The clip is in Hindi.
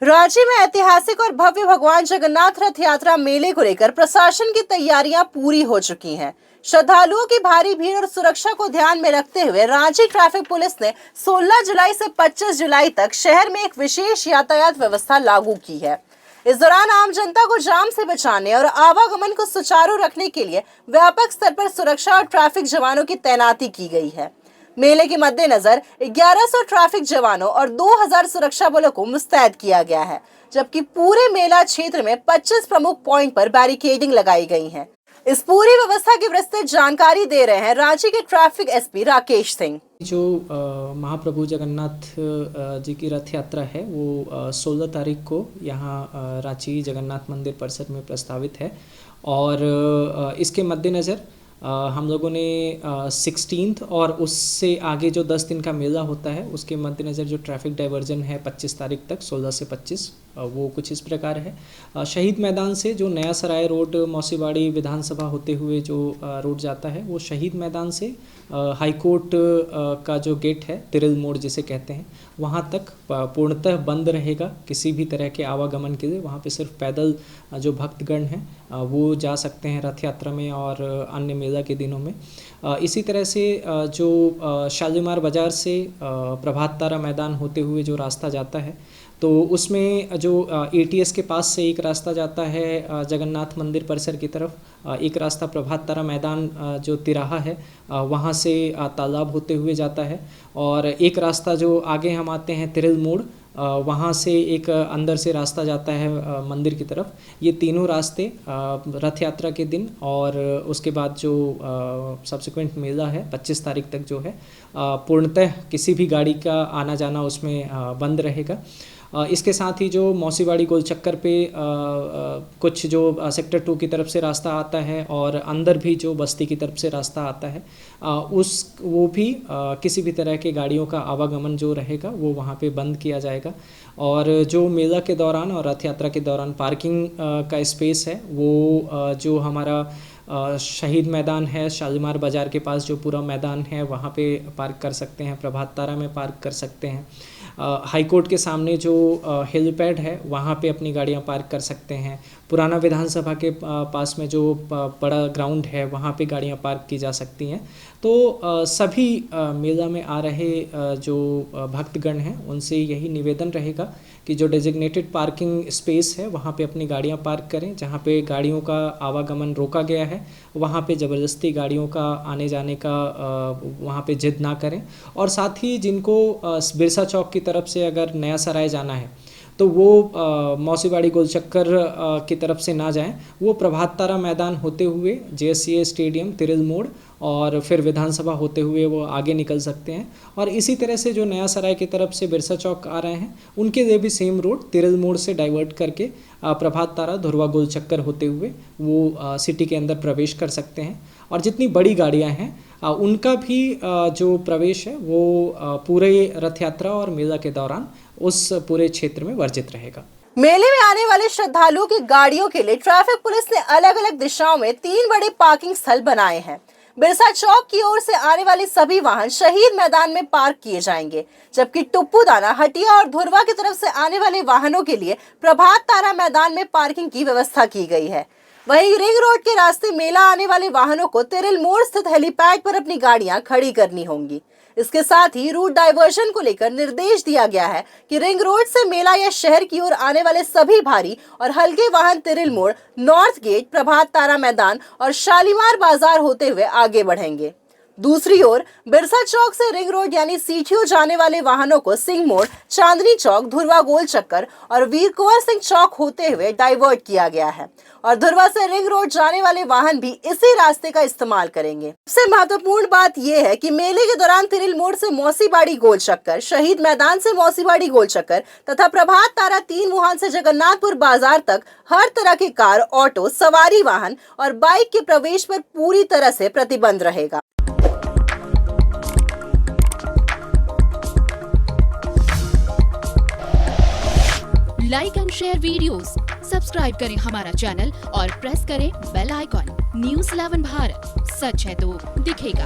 रांची में ऐतिहासिक और भव्य भगवान जगन्नाथ रथ यात्रा मेले को लेकर प्रशासन की तैयारियां पूरी हो चुकी हैं। श्रद्धालुओं की भारी भीड़ और सुरक्षा को ध्यान में रखते हुए रांची ट्रैफिक पुलिस ने 16 जुलाई से 25 जुलाई तक शहर में एक विशेष यातायात व्यवस्था लागू की है। इस दौरान आम जनता को जाम से बचाने और आवागमन को सुचारू रखने के लिए व्यापक स्तर पर सुरक्षा और ट्रैफिक जवानों की तैनाती की गई है। मेले के मद्देनजर 1100 ट्रैफिक जवानों और 2000 सुरक्षा बलों को मुस्तैद किया गया है, जबकि पूरे मेला क्षेत्र में 25 प्रमुख पॉइंट पर बैरिकेडिंग लगाई गई है। इस पूरी व्यवस्था की विस्तृत जानकारी दे रहे हैं रांची के ट्रैफिक एसपी राकेश सिंह। जो महाप्रभु जगन्नाथ जी की रथ यात्रा है वो 16 तारीख को यहाँ रांची जगन्नाथ मंदिर परिसर में प्रस्तावित है और इसके मद्देनज़र हम लोगों ने 16th और उससे आगे जो 10 दिन का मेला होता है उसके मद्देनज़र जो ट्रैफिक डाइवर्जन है 25 तारीख तक 16 से 25 वो कुछ इस प्रकार है। शहीद मैदान से जो नया सराय रोड मौसीबाड़ी विधानसभा होते हुए जो रोड जाता है वो शहीद मैदान से हाई कोर्ट का जो गेट है तिरिल मोड़ जिसे कहते हैं वहाँ तक पूर्णतः बंद रहेगा किसी भी तरह के आवागमन के लिए। वहाँ पे सिर्फ पैदल जो भक्तगण हैं वो जा सकते हैं रथ यात्रा में और अन्य मेला के दिनों में। इसी तरह से जो शालीमार बाज़ार से प्रभात तारा मैदान होते हुए जो रास्ता जाता है तो उसमें जो ATS के पास से एक रास्ता जाता है जगन्नाथ मंदिर परिसर की तरफ, एक रास्ता प्रभात तारा मैदान जो तिराहा है वहाँ से तालाब होते हुए जाता है और एक रास्ता जो आगे हम आते हैं तिरिल मोड़ वहाँ से एक अंदर से रास्ता जाता है मंदिर की तरफ। ये तीनों रास्ते रथ यात्रा के दिन और उसके बाद जो सब्सिक्वेंट मेला है 25 तारीख तक जो है पूर्णतः किसी भी गाड़ी का आना जाना उसमें बंद रहेगा। इसके साथ ही जो मौसीबाड़ी गोल चक्कर पे कुछ जो सेक्टर 2 की तरफ से रास्ता आता है और अंदर भी जो बस्ती की तरफ से रास्ता आता है वो भी किसी भी तरह के गाड़ियों का आवागमन जो रहेगा वो वहाँ पे बंद किया जाएगा। और जो मेला के दौरान और रथ यात्रा के दौरान पार्किंग का स्पेस है वो जो हमारा शहीद मैदान है शालीमार बाज़ार के पास जो पूरा मैदान है वहाँ पे पार्क कर सकते हैं, प्रभात तारा में पार्क कर सकते हैं। हाई कोर्ट के सामने जो हेलीपैड है वहाँ पे अपनी गाड़ियाँ पार्क कर सकते हैं। पुराना विधानसभा के पास में जो बड़ा ग्राउंड है वहाँ पे गाड़ियाँ पार्क की जा सकती हैं। तो सभी मेला में आ रहे जो भक्तगण हैं उनसे यही निवेदन रहेगा कि जो डेजिग्नेटेड पार्किंग स्पेस है वहाँ पे अपनी गाड़ियाँ पार्क करें। जहाँ पे गाड़ियों का आवागमन रोका गया है वहाँ पे ज़बरदस्ती गाड़ियों का आने जाने का वहाँ पे जिद ना करें। और साथ ही जिनको बिरसा चौक की तरफ से अगर नया सराय जाना है तो वो मौसीबाड़ी गोल चक्कर की तरफ से ना जाएं, वो प्रभात तारा मैदान होते हुए JSCA स्टेडियम तिरिल मोड़ और फिर विधानसभा होते हुए वो आगे निकल सकते हैं। और इसी तरह से जो नया सराय की तरफ से बिरसा चौक आ रहे हैं उनके लिए भी सेम रोड तिरिल मोड़ से डाइवर्ट करके प्रभात तारा धुरवा गोल चक्कर होते हुए वो सिटी के अंदर प्रवेश कर सकते हैं। और जितनी बड़ी गाड़ियाँ हैं उनका भी जो प्रवेश है वो पूरे रथ यात्रा और मेला के दौरान उस पूरे क्षेत्र में वर्जित रहेगा। मेले में आने वाले श्रद्धालुओं की गाड़ियों के लिए ट्रैफिक पुलिस ने अलग अलग दिशाओं में 3 बड़े पार्किंग स्थल बनाए हैं। बिरसा चौक की ओर से आने वाले सभी वाहन शहीद मैदान में पार्क किए जाएंगे, जबकि टुप्पूदाना, हटिया और धुरवा की तरफ से आने वाले वाहनों के लिए प्रभात तारा मैदान में पार्किंग की व्यवस्था की गई है। वहीं रिंग रोड के रास्ते मेला आने वाले वाहनों को तिरिल मोड़ स्थित हेलीपैड पर अपनी गाड़ियां खड़ी करनी होंगी। इसके साथ ही रूट डाइवर्जन को लेकर निर्देश दिया गया है कि रिंग रोड से मेला या शहर की ओर आने वाले सभी भारी और हल्के वाहन तिरिल मोड़, नॉर्थ गेट, प्रभात तारा मैदान और शालीमार बाजार होते हुए आगे बढ़ेंगे। दूसरी ओर बिरसा चौक से रिंग रोड यानी सीटीओ जाने वाले वाहनों को सिंह मोड़, चांदनी चौक, धुरवा गोल चक्कर और वीर कुंवर सिंह चौक होते हुए डाइवर्ट किया गया है और धुरवा से रिंग रोड जाने वाले वाहन भी इसी रास्ते का इस्तेमाल करेंगे। सबसे महत्वपूर्ण बात यह है कि मेले के दौरान तिरिल मोड़ से मौसीबाड़ी गोल चक्कर, शहीद मैदान से मौसीबाड़ी गोल चक्कर तथा प्रभात तारा 3 मुहान से जगन्नाथपुर बाजार तक हर तरह के कार, ऑटो, सवारी वाहन और बाइक के प्रवेश पर पूरी तरह से प्रतिबंध रहेगा। Like and share videos, subscribe करें हमारा चैनल और प्रेस करें बेल आइकॉन। न्यूज़ 11 भारत, सच है तो दिखेगा।